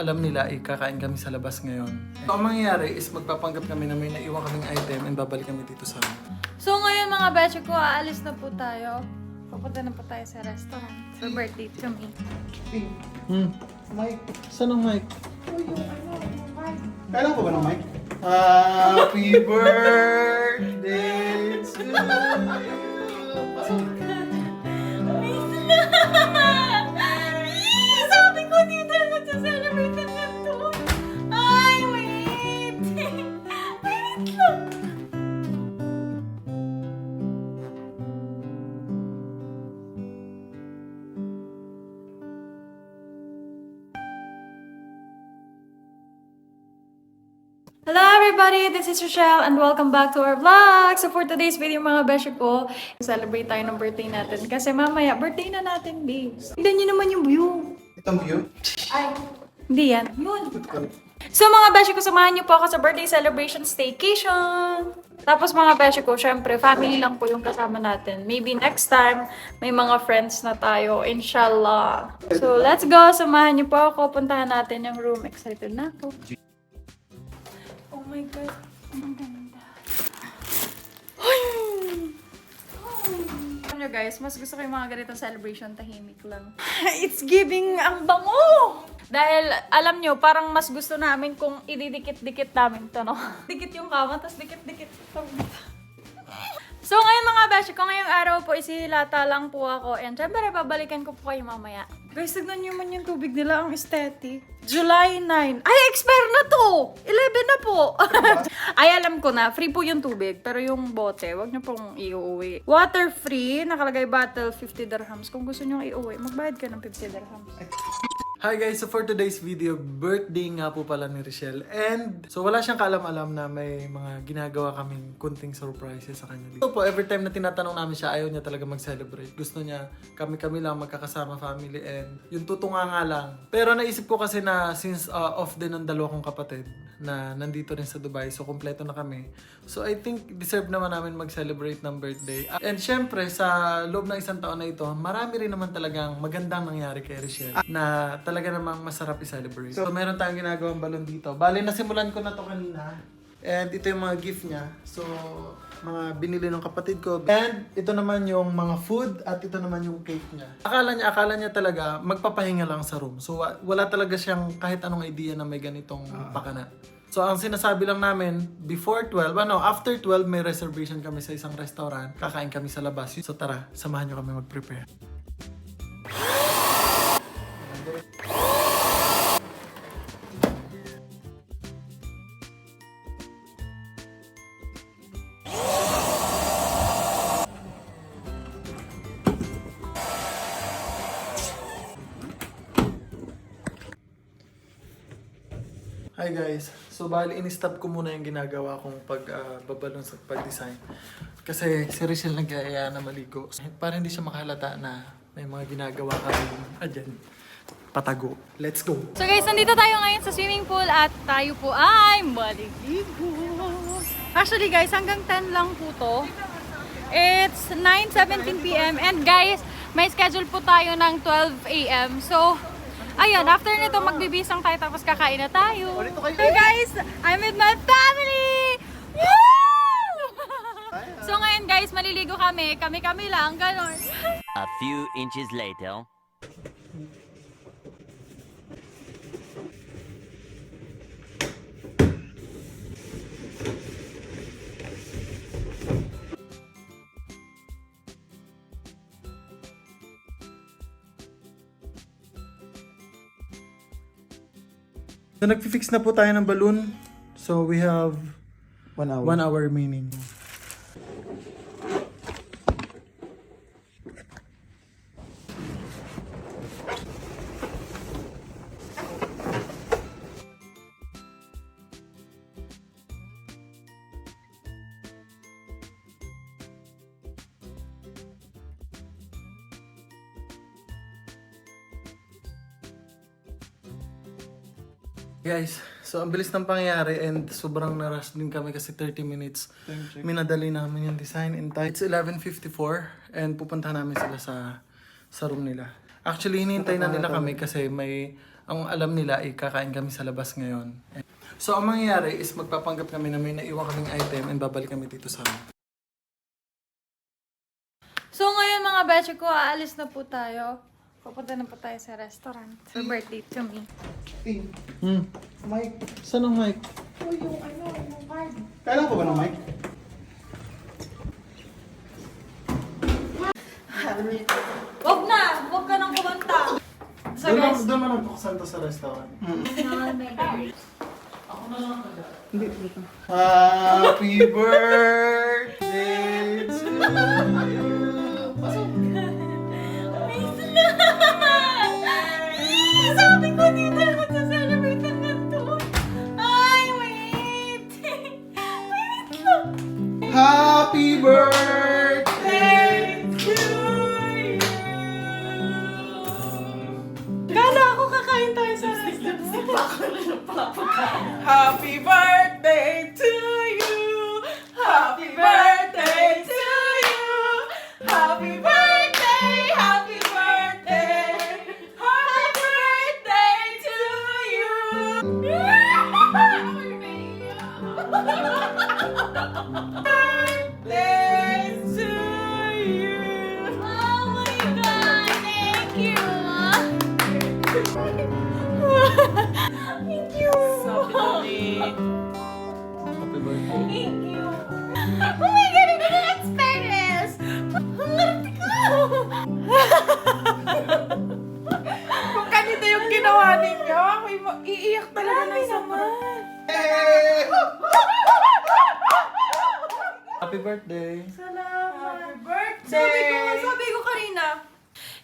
alam nila, kakain kami sa labas ngayon. So, ang mangyayari is magpapanggap kami na may naiwan kaming item and babalik kami dito sa room. So ngayon mga beshi ko, aalis na po tayo. Pupunta na po tayo sa restaurant for birthday to me. Mike, saan ang Mike? Kailan ko ba ng mic? Happy birthday to you. Sabi ko, dito na mag-celebrate na ito. Ay, wait! Wait lang! Hello everybody! This is Rochelle and welcome back to our vlog! So for today's video mga beshi ko, celebrate tayo ng birthday natin kasi mamaya birthday na natin, babe. Tignan niyo naman yung view. Itong view? Ay, hindi yan. Yun. So mga beshi ko, samahan niyo po ako sa birthday celebration staycation. Tapos mga beshi ko, syempre, family lang po yung kasama natin. Maybe next time, may mga friends na tayo, inshallah. So let's go! Samahan niyo po ako. Puntahan natin yung room. Excited na ako. Oh my God. Ang ganda. Alam nyo guys, mas gusto ko yung mga ganitong celebration, tahimik lang. It's giving ang bango! Dahil alam nyo, parang mas gusto namin kung ididikit-dikit namin to, no? Dikit yung kama, tapos dikit-dikit. So ngayon mga beshi ko, ngayong araw po isihilata lang po ako. And syempre, babalikan ko po kayo mamaya. Guys, tignan nyo man yung tubig nila, ang aesthetic. July 9. Ay, expire na to! 11 na po! Ay, alam ko na, free po yung tubig. Pero yung bote, wag nyo pong iuwi. Water free, nakalagay bottle, 50 dirhams. Kung gusto nyo iuwi, magbayad ka ng 50 dirhams. Hi guys! So for today's video, birthday nga po pala ni Rochelle. And so wala siyang kaalam-alam na may mga ginagawa kaming kunting surprises sa kanya. So po, every time na tinatanong namin siya, ayaw niya talaga mag-celebrate. Gusto niya kami-kami lang magkakasama family and yung tutunga nga lang. Pero naisip ko kasi na since off din ang dalawa kong kapatid na nandito rin sa Dubai, so kompleto na kami. So I think deserve naman namin mag-celebrate ng birthday. And syempre, sa loob ng isang taon na ito, marami rin naman talagang magandang nangyari kay Rochelle na talaga namang masarap i-celebrate. So meron tayong ginagawang balon dito. Bale, nasimulan ko na to kanina. And ito yung mga gift niya. So, mga binili ng kapatid ko. And ito naman yung mga food at ito naman yung cake niya. Akala niya talaga magpapahinga lang sa room. So, wala talaga siyang kahit anong idea na may ganitong pakana. So, ang sinasabi lang namin, before 12, after 12, may reservation kami sa isang restaurant. Kakain kami sa labas. So, tara, samahan niyo kami mag-prepare. Hi guys! So bali, in-stop ko muna yung ginagawa kong pagbabalon sa pag-design. Kasi si Rochelle nag-aaya na maligo. Para hindi siya makahalata na may mga ginagawa kami patago. Let's go! So guys, nandito tayo ngayon sa swimming pool at tayo po ay maliligo. Actually guys, hanggang 10 lang po to. It's 9:17 PM and guys, may schedule po tayo ng 12 AM. So, ayun, after nito magbibisang tayo tapos kakain na tayo. So guys, I'm with my family! Woo! So ngayon guys, maliligo kami. Kami-kami lang, ganon. A few inches later. So nag-fix na po tayo ng balloon. So we have 1 hour. 1 hour remaining. Guys, so ang bilis ng pangyayari and sobrang narush din kami kasi 30 minutes. Minadali namin yung design and time. It's 11:54 and pupuntahan namin sila sa room nila. Actually, hinihintay na nila kami kasi may ang alam nila ay kakain kami sa labas ngayon. So, ang mangyayari is magpapanggap kami na may naiwan kaming item and babalik kami dito sa amin. So ngayon mga beche ko, aalis na po tayo. Pupunta na po tayo sa restaurant. For birthday to me. Ting. Mike. Saan ang mic? Yung card. Kailan ko ba ng Mike? Wag na! Wag ka nang kumanta! So guys, Doon na nagbukasan to sa restaurant. Happy birthday to you. sabi ko dito ako sa-celebrate ng ganito. Ay, wait! Wait lang! Happy birthday to you! Kala ako kakain tayo sa restaurant. Happy birthday to you. Happy birthday to you. Happy birthday, happy birthday. Happy birthday to you. Birthday to you. Oh my God! Thank you! Thank you! Sabi Happy birthday. Thank you! Oh my God! I didn't expect this! Ang larte ko! kung ganito yung ginawa ninyo, ako'y iiyak talaga ng sama. Happy birthday. Happy birthday. Sabi ko kanina,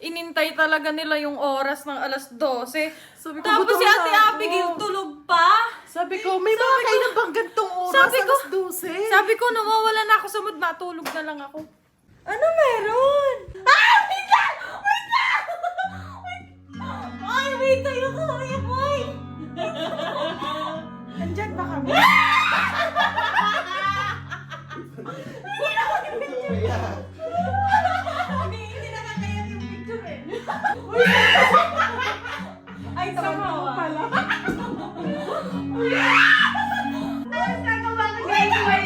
inintay talaga nila yung oras ng alas 12. Sabi ko, Tapos gutom si na Ate ako. Abigail tulog pa. Sabi ko, may mga Sabi ko- kailan bang gantong oras? Sabi ko- Alas 12. Sabi ko, nawawala na ako sa mood, natulog na lang ako. Ano meron? Ah! Wait lang! Wait lang! Wait! Ay, wait tayo ko! Ay, boy! Nandyan ba kami? Hindi nakakayak yung picture eh. Ay, Sama ko pala.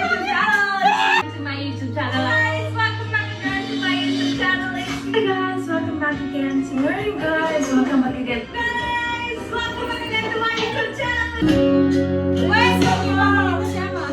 To my YouTube channel. Guys, welcome back again to my YouTube channel. Hey guys, welcome back again to my guys. Welcome back again. Guys, welcome back again to my YouTube channel. Where's your mom? Siya ba?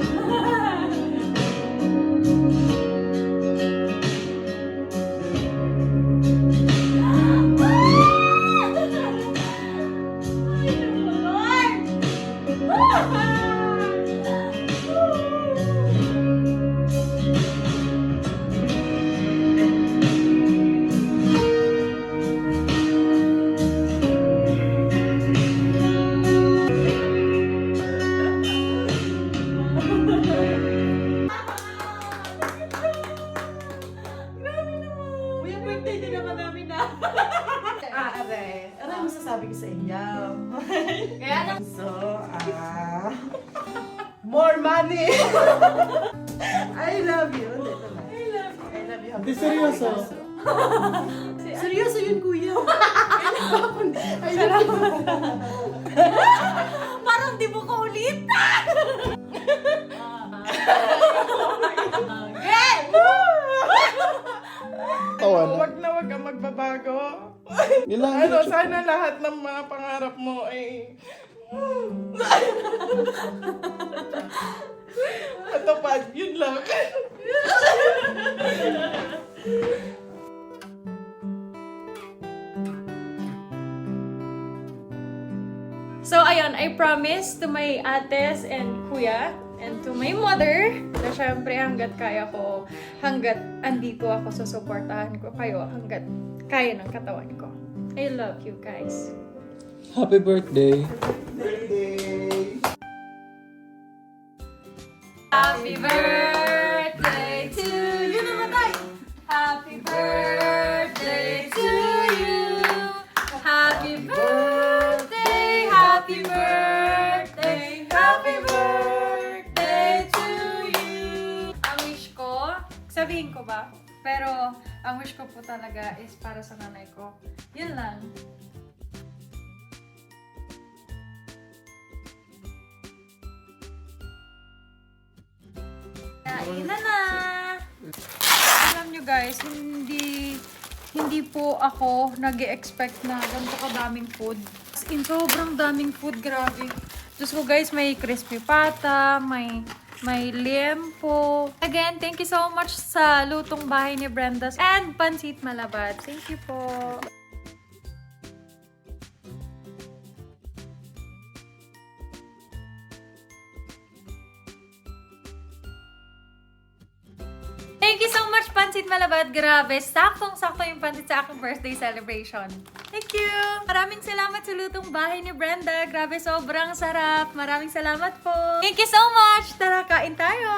Uy, ang birthday din naman namin na. Aray. Aray, masasabi ko sa inyo. Kaya na. So, more money. I love you. Dito na. I love you. I love you. Hindi, seryoso. Seryoso yun, kuya. I love you. Parang di mo ko ulit. Wag na wag kang magbabago. Ano, sana lahat ng mga pangarap mo ay matupad. Yun lang. So, ayun, I promise to my ates and kuya and to my mother na syempre hanggat kaya ko, hanggat andito ako, susuportahan ko kayo, hanggat kaya ng katawan ko. I love you guys. Happy birthday. Birthday. Happy birthday to you namatay! Happy birthday to you! Happy birthday! Happy birthday! Happy birthday to you! Ang wish ko, sabihin ko ba? Pero ang wish ko po talaga is para sa nanay ko. Yun lang. Kainan na! Alam nyo guys, hindi po ako nag-expect na ganito kadaming food. As in, sobrang daming food, grabe. Diyos ko guys, may crispy pata, may liempo. Again, thank you so much sa lutong bahay ni Brenda and Pansit Malabad. Thank you po. Thank you so much, Pansit Malabad. Grabe, saktong-sakto yung pansit sa aking birthday celebration. Thank you! Maraming salamat sa lutong bahay ni Brenda. Grabe, sobrang sarap. Maraming salamat po. Thank you so much! Tara, kain tayo!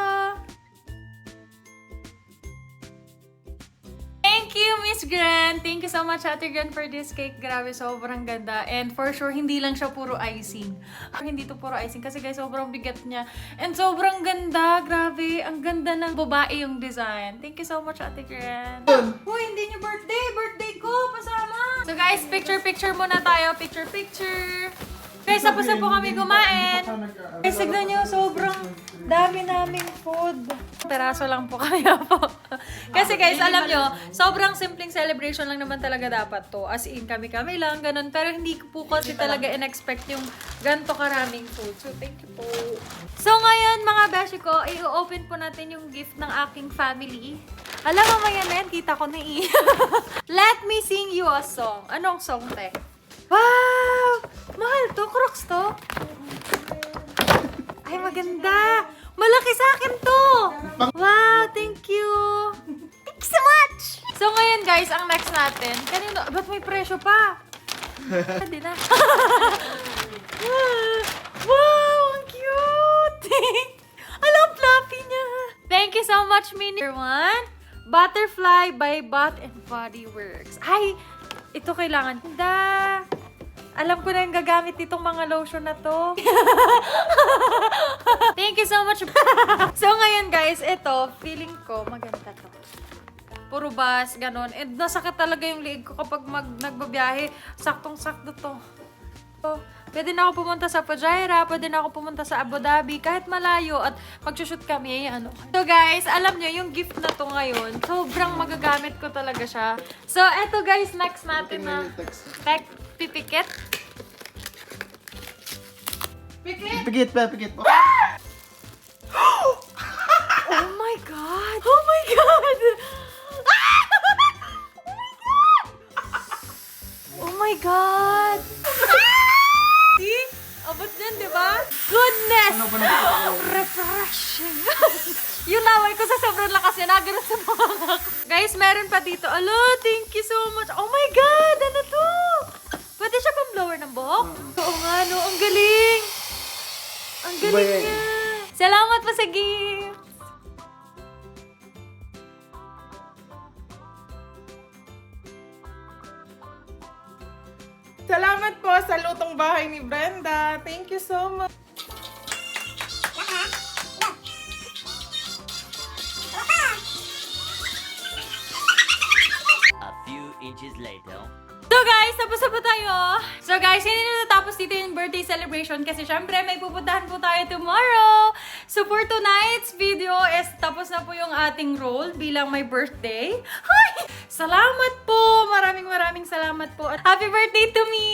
Thank you, Miss Gran! Thank you so much, Ate Gran, for this cake. Grabe, sobrang ganda. And for sure, hindi lang siya puro icing. Hindi to puro icing kasi guys, sobrang bigat niya. And sobrang ganda. Grabe, ang ganda ng babae yung design. Thank you so much, Ate Gran. Uy, hindi niyo birthday! Birthday ko! Pasama! So guys, picture-picture muna tayo. Picture-picture! Guys, tapos na po kami kumain. Guys, tignan nyo, sobrang dami naming food. Teraso lang po kaya po. Kasi guys, alam nyo, sobrang simpleng celebration lang naman talaga dapat to. As in, kami-kami lang, ganun. Pero hindi ko po kasi talaga in-expect yung ganito karaming food. So, thank you po. So, ngayon, mga beshi ko, i-open po natin yung gift ng aking family. Alam mo, mamaya na yan, kita ko na eh. Let me sing you a song. Anong song, te? Wow! Mahal to, Crocs to. Ay, maganda. Malaki sa akin to. Wow, thank you. Thank you so much. So, ngayon guys, ang next natin. Kanino? Ba't may presyo pa? Hindi na. Wow, ang cute. Alam, fluffy niya. Thank you so much, Minnie. One, Butterfly by Bath and Body Works. Ay, ito kailangan. Alam ko na yung gagamit nitong mga lotion na to. Thank you so much. So ngayon guys, ito, feeling ko maganda to. Puro bus, ganon. And nasakit talaga yung liig ko kapag nagbabiyahe. Saktong-sakto to. So, pwede na ako pumunta sa Fujairah, pwede na ako pumunta sa Abu Dhabi, kahit malayo at mag-shoot kami. So guys, alam nyo, yung gift na to ngayon, sobrang magagamit ko talaga siya. So, eto guys, next natin na pipikit. Pigit pa, pigit pa. Oh my God! Oh my God! Oh my God! See? Abot din, di ba? Goodness! Refreshing! Yung laway ko sa sobrang lakas niya, nagano'n sa mga guys, meron pa dito. Alo, thank you so much. Oh my God! Ano to? Pwede siya pang blower ng buhok? Oo nga, no? Ang galing! Ang galing niya! Salamat po sa gift! Salamat po sa lutong bahay ni Brenda. Thank you so much. A few inches later. So guys, tapos na po tayo. So guys, hindi na natapos dito yung birthday celebration kasi syempre may pupuntahan po tayo tomorrow. So for tonight's video is tapos na po yung ating role bilang my birthday. Hi! Salamat po! Maraming salamat po. At happy birthday to me!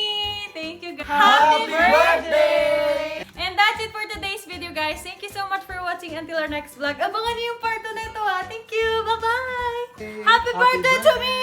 Thank you guys. Happy birthday! And that's it for today's video guys. Thank you so much for watching until our next vlog. Abangan niyo yung part 2 na ito ha. Thank you! Bye-bye! Happy birthday to me!